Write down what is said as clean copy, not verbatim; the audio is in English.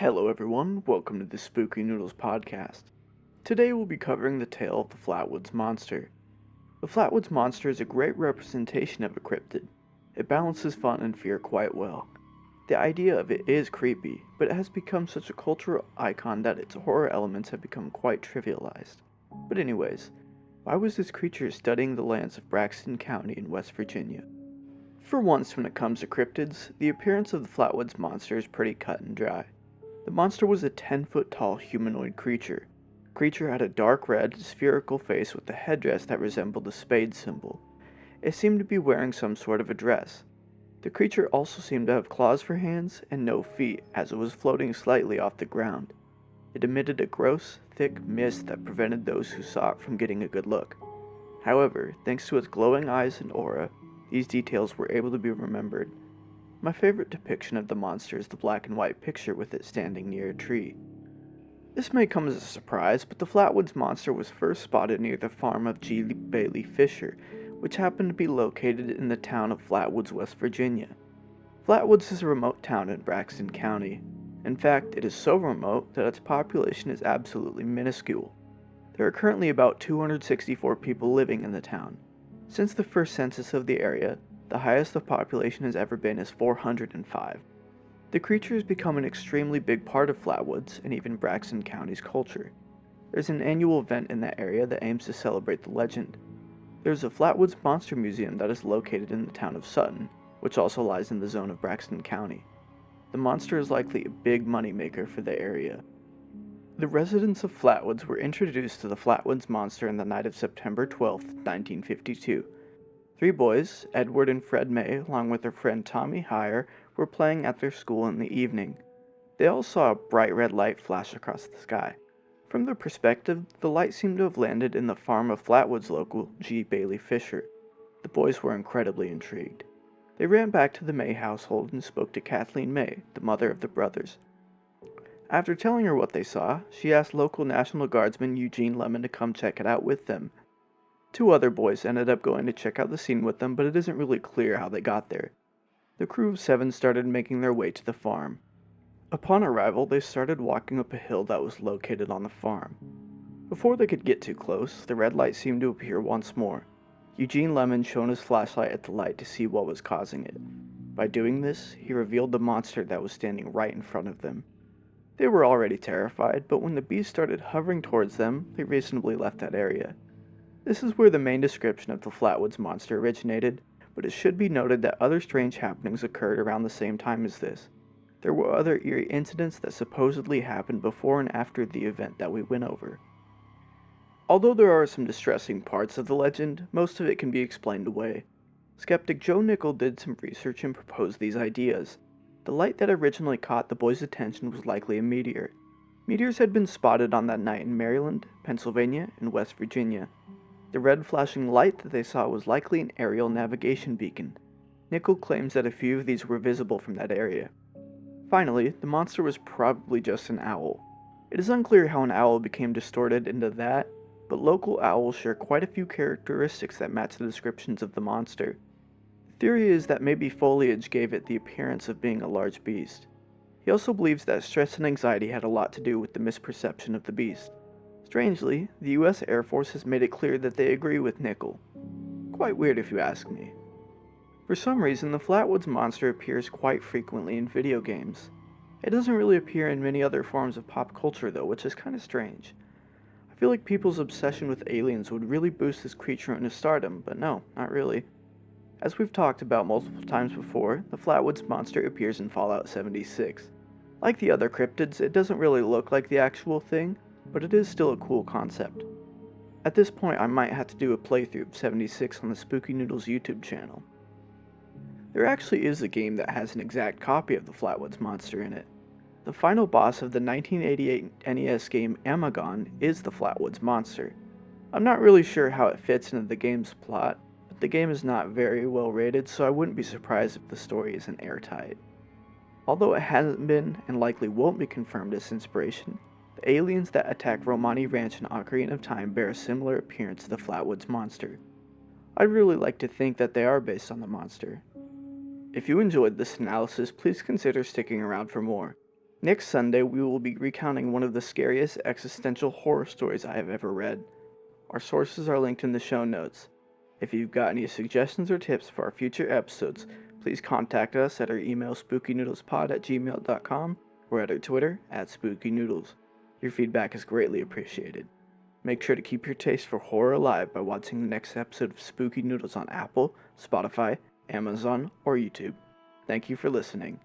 Hello everyone, welcome to the Spooky Noodles Podcast. Today we'll be covering the tale of the Flatwoods Monster. The Flatwoods Monster is a great representation of a cryptid. It balances fun and fear quite well. The idea of it is creepy, but it has become such a cultural icon that its horror elements have become quite trivialized. But anyways, why was this creature studying the lands of Braxton County in West Virginia? For once when it comes to cryptids, the appearance of the Flatwoods Monster is pretty cut and dry. The monster was a 10-foot tall humanoid creature. The creature had a dark red, spherical face with a headdress that resembled a spade symbol. It seemed to be wearing some sort of a dress. The creature also seemed to have claws for hands and no feet, as it was floating slightly off the ground. It emitted a gross, thick mist that prevented those who saw it from getting a good look. However, thanks to its glowing eyes and aura, these details were able to be remembered. My favorite depiction of the monster is the black and white picture with it standing near a tree. This may come as a surprise, but the Flatwoods Monster was first spotted near the farm of G. Bailey Fisher, which happened to be located in the town of Flatwoods, West Virginia. Flatwoods is a remote town in Braxton County. In fact, it is so remote that its population is absolutely minuscule. There are currently about 264 people living in the town. Since the first census of the area, the highest the population has ever been is 405. The creature has become an extremely big part of Flatwoods and even Braxton County's culture. There's an annual event in that area that aims to celebrate the legend. There's a Flatwoods Monster Museum that is located in the town of Sutton, which also lies in the zone of Braxton County. The monster is likely a big moneymaker for the area. The residents of Flatwoods were introduced to the Flatwoods Monster on the night of September 12, 1952. 3 boys, Edward and Fred May, along with their friend Tommy Heyer, were playing at their school in the evening. They all saw a bright red light flash across the sky. From their perspective, the light seemed to have landed in the farm of Flatwoods local G. Bailey Fisher. The boys were incredibly intrigued. They ran back to the May household and spoke to Kathleen May, the mother of the brothers. After telling her what they saw, she asked local National Guardsman Eugene Lemon to come check it out with them. 2 other boys ended up going to check out the scene with them, but it isn't really clear how they got there. The crew of 7 started making their way to the farm. Upon arrival, they started walking up a hill that was located on the farm. Before they could get too close, the red light seemed to appear once more. Eugene Lemon shone his flashlight at the light to see what was causing it. By doing this, he revealed the monster that was standing right in front of them. They were already terrified, but when the beast started hovering towards them, they reasonably left that area. This is where the main description of the Flatwoods Monster originated, but it should be noted that other strange happenings occurred around the same time as this. There were other eerie incidents that supposedly happened before and after the event that we went over. Although there are some distressing parts of the legend, most of it can be explained away. Skeptic Joe Nickel did some research and proposed these ideas. The light that originally caught the boys' attention was likely a meteor. Meteors had been spotted on that night in Maryland, Pennsylvania, and West Virginia. The red flashing light that they saw was likely an aerial navigation beacon. Nickel claims that a few of these were visible from that area. Finally, the monster was probably just an owl. It is unclear how an owl became distorted into that, but local owls share quite a few characteristics that match the descriptions of the monster. The theory is that maybe foliage gave it the appearance of being a large beast. He also believes that stress and anxiety had a lot to do with the misperception of the beast. Strangely, the US Air Force has made it clear that they agree with Nickel. Quite weird if you ask me. For some reason, the Flatwoods Monster appears quite frequently in video games. It doesn't really appear in many other forms of pop culture though, which is kind of strange. I feel like people's obsession with aliens would really boost this creature into stardom, but no, not really. As we've talked about multiple times before, the Flatwoods Monster appears in Fallout 76. Like the other cryptids, it doesn't really look like the actual thing, but it is still a cool concept. At this point, I might have to do a playthrough of 76 on the Spooky Noodles YouTube channel. There actually is a game that has an exact copy of the Flatwoods Monster in it. The final boss of the 1988 NES game Amagon is the Flatwoods Monster. I'm not really sure how it fits into the game's plot, but the game is not very well rated, so I wouldn't be surprised if the story isn't airtight. Although it hasn't been, and likely won't be confirmed as inspiration, the aliens that attack Romani Ranch in Ocarina of Time bear a similar appearance to the Flatwoods Monster. I'd really like to think that they are based on the monster. If you enjoyed this analysis, please consider sticking around for more. Next Sunday, we will be recounting one of the scariest existential horror stories I have ever read. Our sources are linked in the show notes. If you've got any suggestions or tips for our future episodes, please contact us at our email spookynoodlespod@gmail.com or at our Twitter @spookynoodles. Your feedback is greatly appreciated. Make sure to keep your taste for horror alive by watching the next episode of Spooky Noodles on Apple, Spotify, Amazon, or YouTube. Thank you for listening.